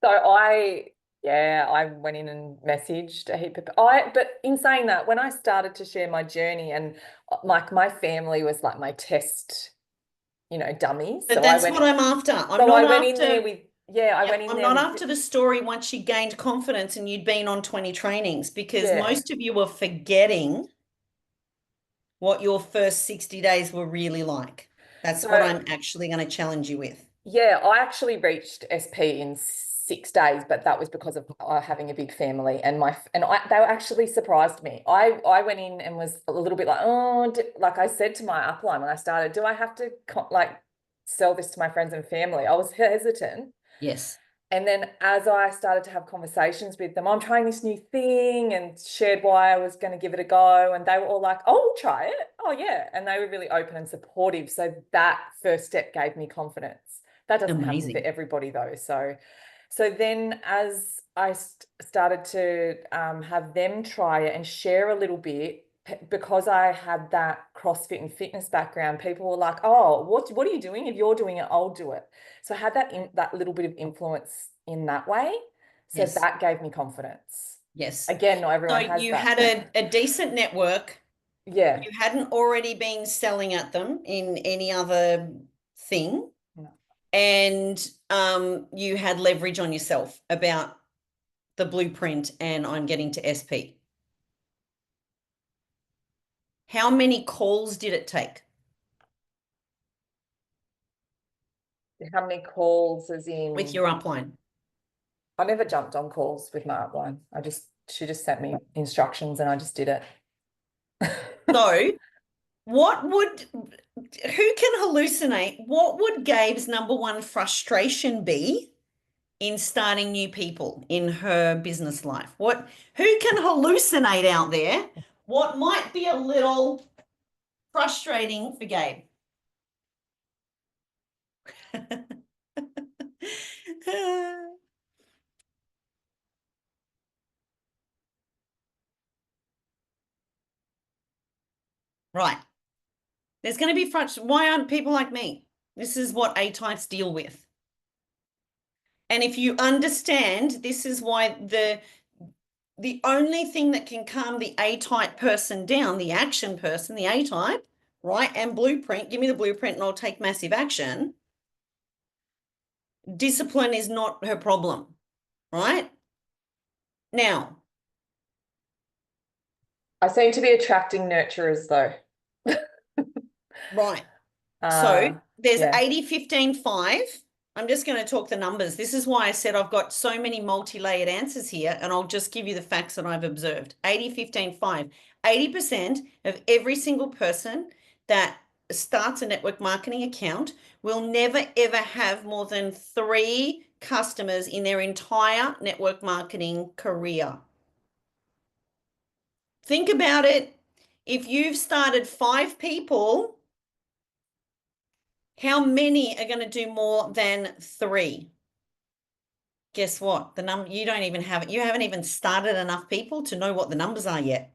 So I went in and messaged a heap of, but in saying that, when I started to share my journey, and like my family was like my test, dummies. But that's what I'm after. I went in there with, I'm not after the story once you gained confidence and you'd been on 20 trainings, because most of you were forgetting what your first 60 days were really like. That's what I'm actually going to challenge you with. Yeah, I actually reached SP in 6 days, but that was because of having a big family, and they actually surprised me. I went in and was a little bit like, like I said to my upline when I started, do I have to sell this to my friends and family? I was hesitant. Yes. And then as I started to have conversations with them, I'm trying this new thing, and shared why I was going to give it a go. And they were all like, oh, we'll try it. Oh, yeah. And they were really open and supportive. So that first step gave me confidence. That doesn't happen for everybody, though. So then as I started to have them try it and share a little bit, because I had that CrossFit and fitness background, people were like, oh, what are you doing? If you're doing it, I'll do it. So I had that little bit of influence in that way. So that gave me confidence. Yes. Again, not everyone has that. So you had a decent network. Yeah. You hadn't already been selling at them in any other thing. No. And you had leverage on yourself about the blueprint and I'm getting to SP. How many calls did it take? How many calls as in? With your upline? I never jumped on calls with my upline. She just sent me instructions and I just did it. So who can hallucinate? What would Gabe's number one frustration be in starting new people in her business life? Who can hallucinate out there? What might be a little frustrating for Gabe? Right. There's going to be frustration. Why aren't people like me? This is what A-types deal with. And if you understand, this is why the only thing that can calm the A-type person down, the action person, the A-type, right, and blueprint, give me the blueprint and I'll take massive action. Discipline is not her problem, right? Now. I seem to be attracting nurturers though. Right. So there's 80, 15, 5. I'm just going to talk the numbers. This is why I said I've got so many multi-layered answers here, and I'll just give you the facts that I've observed. 80, 15, 5. 80% of every single person that starts a network marketing account will never, ever have more than 3 customers in their entire network marketing career. Think about it. If you've started 5 people, how many are going to do more than 3? Guess what? The number, you don't even have it. You haven't even started enough people to know what the numbers are yet.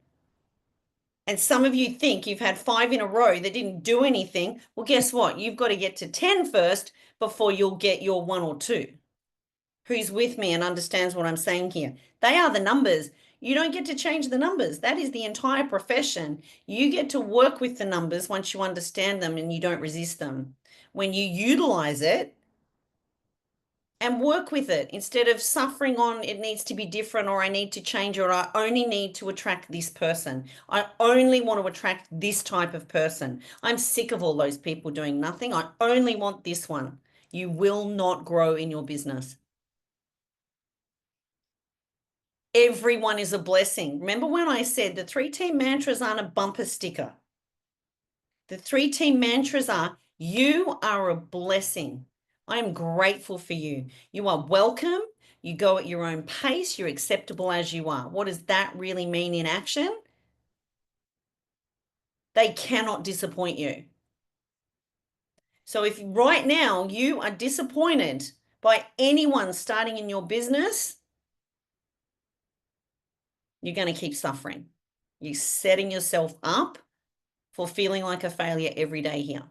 And some of you think you've had 5 in a row that didn't do anything. Well, guess what? You've got to get to 10 first before you'll get your 1 or 2. Who's with me and understands what I'm saying here? They are the numbers. You don't get to change the numbers. That is the entire profession. You get to work with the numbers once you understand them and you don't resist them. When you utilize it and work with it instead of suffering on it needs to be different, or I need to change, or I only need to attract this person. I only want to attract this type of person. I'm sick of all those people doing nothing. I only want this one. You will not grow in your business. Everyone is a blessing. Remember when I said the 3 team mantras aren't a bumper sticker? The 3 team mantras are, you are a blessing. I am grateful for you. You are welcome. You go at your own pace. You're acceptable as you are. What does that really mean in action? They cannot disappoint you. So if right now you are disappointed by anyone starting in your business, you're going to keep suffering. You're setting yourself up for feeling like a failure every day here.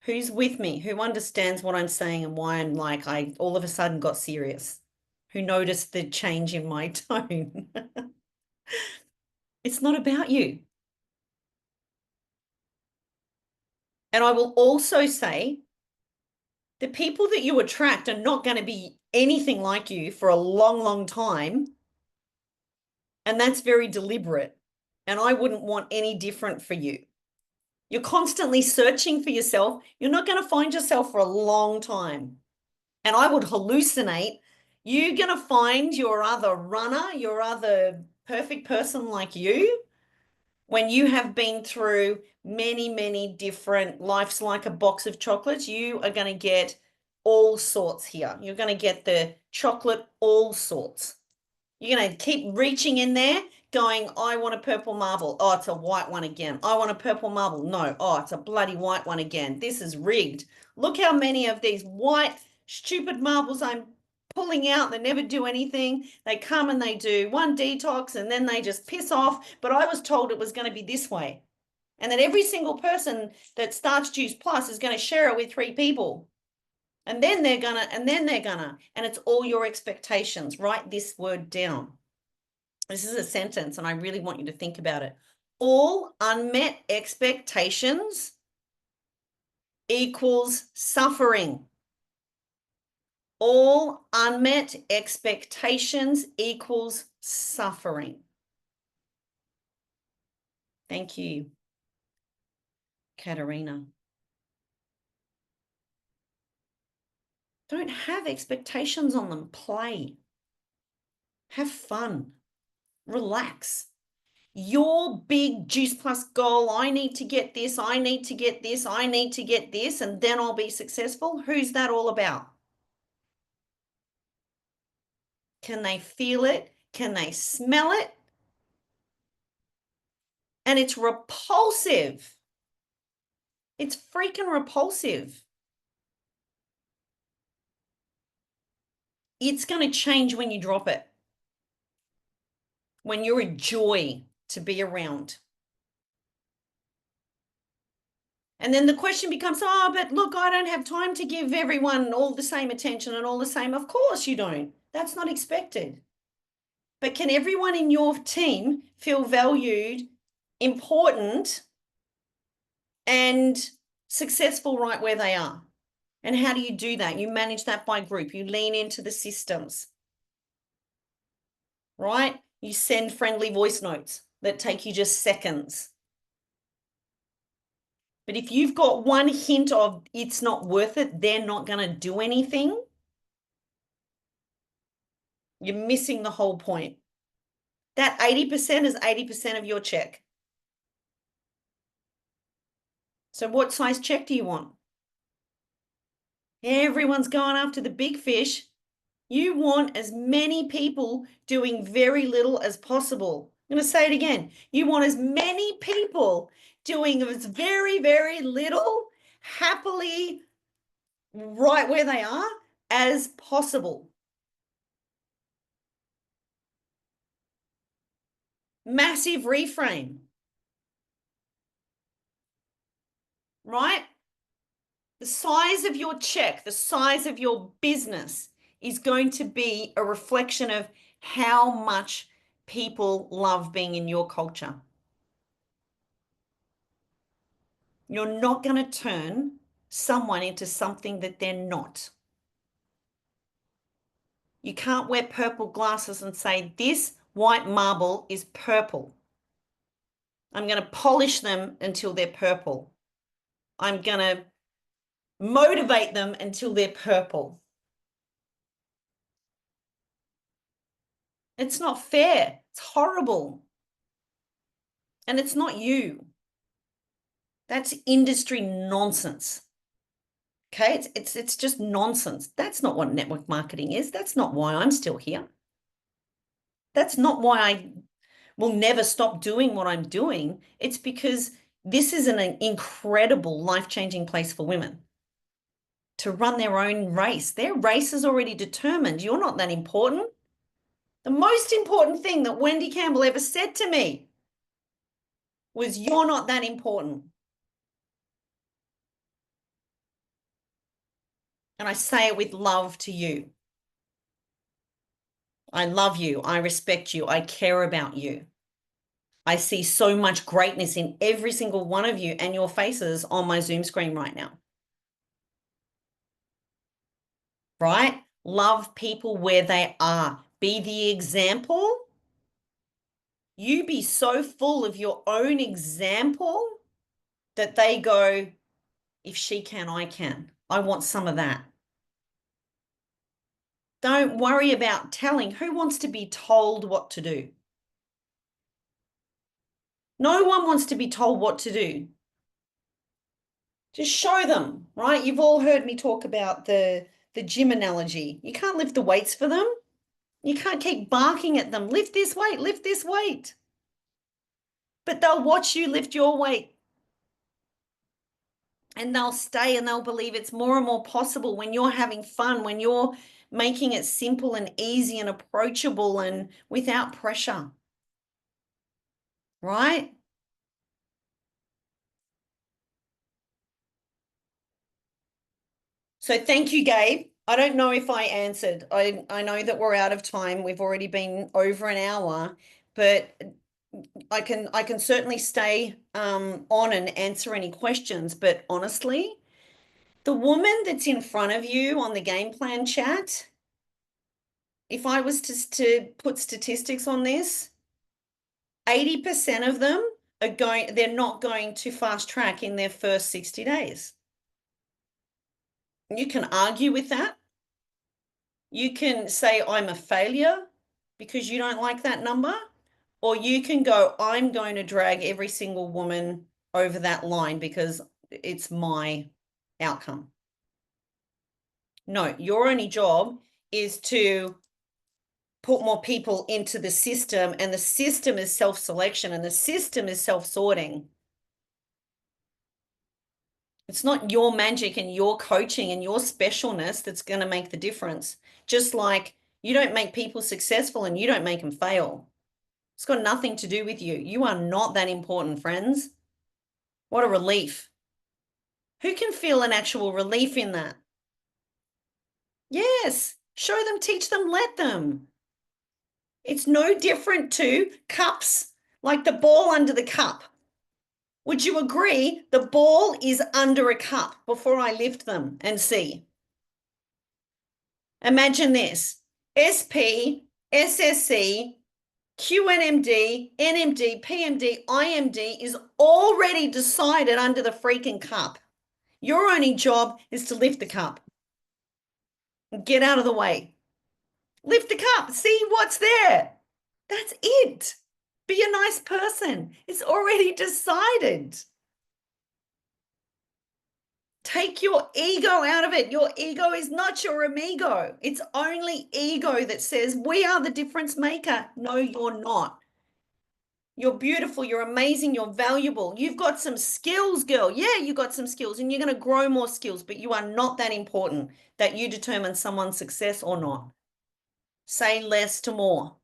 Who's with me? Who understands what I'm saying and why I'm like, I all of a sudden got serious? Who noticed the change in my tone? It's not about you. And I will also say the people that you attract are not going to be anything like you for a long, long time. And that's very deliberate. And I wouldn't want any different for you. You're constantly searching for yourself. You're not going to find yourself for a long time. And I would hallucinate. You're going to find your other runner, your other perfect person like you, when you have been through many, many different life's like a box of chocolates. You are going to get all sorts here. You're going to get the chocolate all sorts. You're going to keep reaching in there going, I want a purple marble. Oh, it's a white one again. I want a purple marble. No. Oh, it's a bloody white one again. This is rigged. Look how many of these white, stupid marbles I'm pulling out that never do anything. They come and they do one detox and then they just piss off. But I was told it was going to be this way. And that every single person that starts Juice Plus is going to share it with 3 people. And then they're gonna, and it's all your expectations. Write this word down. This is a sentence, and I really want you to think about it. All unmet expectations equals suffering. All unmet expectations equals suffering. Thank you, Katerina. Don't have expectations on them. Play. Have fun. Relax. Your big Juice Plus goal, I need to get this, I need to get this, I need to get this, and then I'll be successful. Who's that all about? Can they feel it? Can they smell it? And it's repulsive. It's freaking repulsive. It's going to change when you drop it. When you're a joy to be around. And then the question becomes, oh, but look, I don't have time to give everyone all the same attention and all the same. Of course you don't. That's not expected. But can everyone in your team feel valued, important, and successful right where they are? And how do you do that? You manage that by group. You lean into the systems, right? You send friendly voice notes that take you just seconds. But if you've got one hint of it's not worth it, they're not going to do anything, you're missing the whole point. That 80% is 80% of your check. So what size check do you want? Everyone's going after the big fish. You want as many people doing very little as possible. I'm going to say it again. You want as many people doing as very, very little, happily, right where they are, as possible. Massive reframe. Right? The size of your check, the size of your business is going to be a reflection of how much people love being in your culture. You're not going to turn someone into something that they're not. You can't wear purple glasses and say, this white marble is purple. I'm going to polish them until they're purple. I'm going to motivate them until they're purple. It's not fair. It's horrible. And it's not you. That's industry nonsense. Okay, it's just nonsense. That's not what network marketing is. That's not why I'm still here. That's not why I will never stop doing what I'm doing. It's because this is an incredible life-changing place for women to run their own race. Their race is already determined. You're not that important. The most important thing that Wendy Campbell ever said to me was, you're not that important. And I say it with love to you. I love you. I respect you. I care about you. I see so much greatness in every single one of you and your faces on my Zoom screen right now. Right? Love people where they are. Be the example. You be so full of your own example that they go, if she can, I can. I want some of that. Don't worry about telling. Who wants to be told what to do? No one wants to be told what to do. Just show them, right? You've all heard me talk about the gym analogy. You can't lift the weights for them. You can't keep barking at them. Lift this weight, lift this weight. But they'll watch you lift your weight. And they'll stay and they'll believe it's more and more possible when you're having fun, when you're making it simple and easy and approachable and without pressure. Right? So thank you, Gabe. I don't know if I answered. I know that we're out of time. We've already been over an hour, but I can certainly stay on and answer any questions. But honestly, the woman that's in front of you on the game plan chat, if I was to put statistics on this, 80% of them they're not going to fast track in their first 60 days. You can argue with that. You can say, I'm a failure because you don't like that number. Or you can go, I'm going to drag every single woman over that line because it's my outcome. No, your only job is to put more people into the system, and the system is self-selection and the system is self-sorting. It's not your magic and your coaching and your specialness that's going to make the difference. Just like you don't make people successful and you don't make them fail. It's got nothing to do with you. You are not that important, friends. What a relief. Who can feel an actual relief in that? Yes. Show them, teach them, let them. It's no different to cups, like the ball under the cup. Would you agree the ball is under a cup before I lift them and see? Imagine this. SP, SSC, QNMD, NMD, PMD, IMD is already decided under the freaking cup. Your only job is to lift the cup. Get out of the way. Lift the cup. See what's there. That's it. Be a nice person. It's already decided. Take your ego out of it. Your ego is not your amigo. It's only ego that says, we are the difference maker. No, you're not. You're beautiful. You're amazing. You're valuable. You've got some skills, girl. Yeah, you got some skills and you're going to grow more skills, but you are not that important that you determine someone's success or not. Say less to more.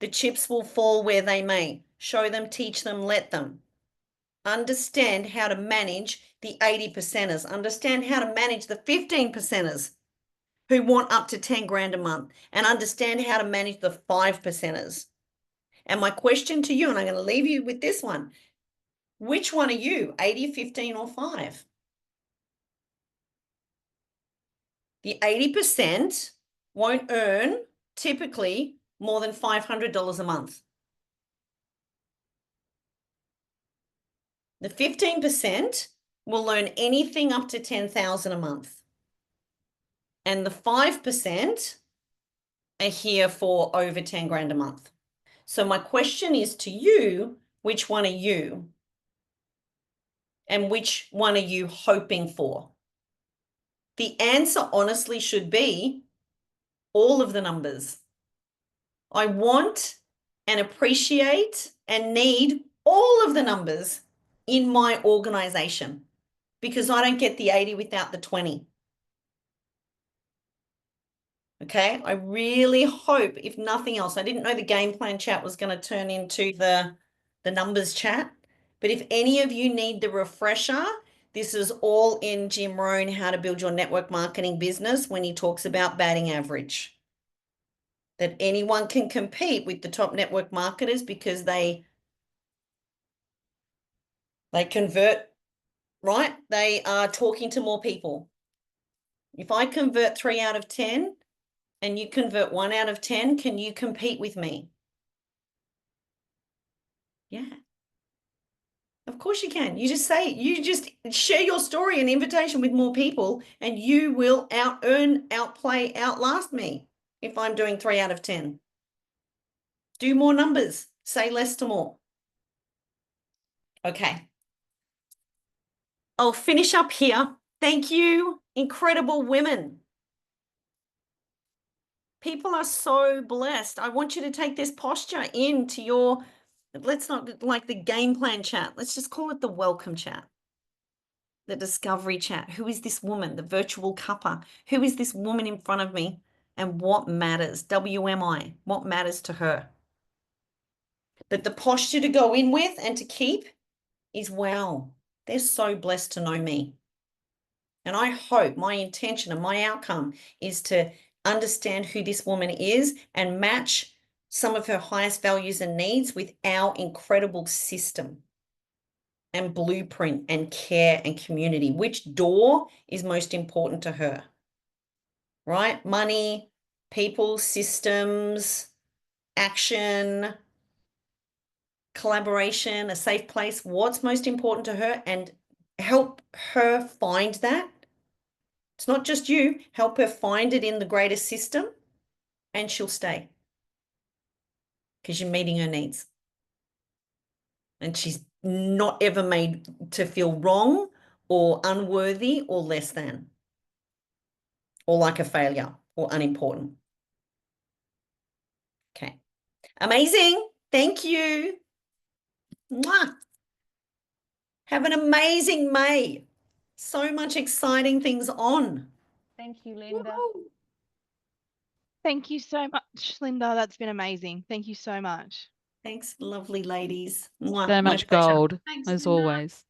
The chips will fall where they may. show them, teach them, let them. Understand how to manage the 80%ers. Understand how to manage the 15%ers who want up to 10 grand a month, and understand how to manage the 5%ers. And my question to you, and I'm going to leave you with this one, which one are you, 80, 15, or 5? The 80% won't earn typically more than $500 a month. The 15% will earn anything up to $10,000 a month. And the 5% are here for over 10 grand a month. So my question is to you, which one are you? And which one are you hoping for? The answer honestly should be all of the numbers. I want and appreciate and need all of the numbers in my organization, because I don't get the 80 without the 20. Okay, I really hope, if nothing else, I didn't know the game plan chat was going to turn into the numbers chat, but if any of you need the refresher, this is all in Jim Rohn, How to Build Your Network Marketing Business, when he talks about batting average. That anyone can compete with the top network marketers because they convert, right? They are talking to more people. If I convert 3 out of 10 and you convert 1 out of 10, can you compete with me? Yeah. Of course you can. You just share your story and invitation with more people, and you will out-earn, outplay, outlast me if I'm doing 3 out of 10. Do more numbers. Say less to more. Okay. I'll finish up here. Thank you, incredible women. People are so blessed. I want you to take this posture into your, let's not like the game plan chat. Let's just call it the welcome chat, the discovery chat. Who is this woman? The virtual cuppa. Who is this woman in front of me? And what matters? WMI. What matters to her? But the posture to go in with and to keep is, wow, they're so blessed to know me. And I hope my intention and my outcome is to understand who this woman is and match some of her highest values and needs with our incredible system and blueprint and care and community. Which door is most important to her? Right? Money, people, systems, action, collaboration, a safe place. What's most important to her? And help her find that. It's not just you. Help her find it in the greater system, and she'll stay because you're meeting her needs. And she's not ever made to feel wrong or unworthy or less than or like a failure or unimportant. Okay. Amazing. Thank you. Mwah. Have an amazing May. So much exciting things on. Thank you, Linda. Woo-hoo. Thank you so much, Linda. That's been amazing. Thank you so much. Thanks, lovely ladies. Mwah. So My much pleasure. gold, Thanks, as Linda. always.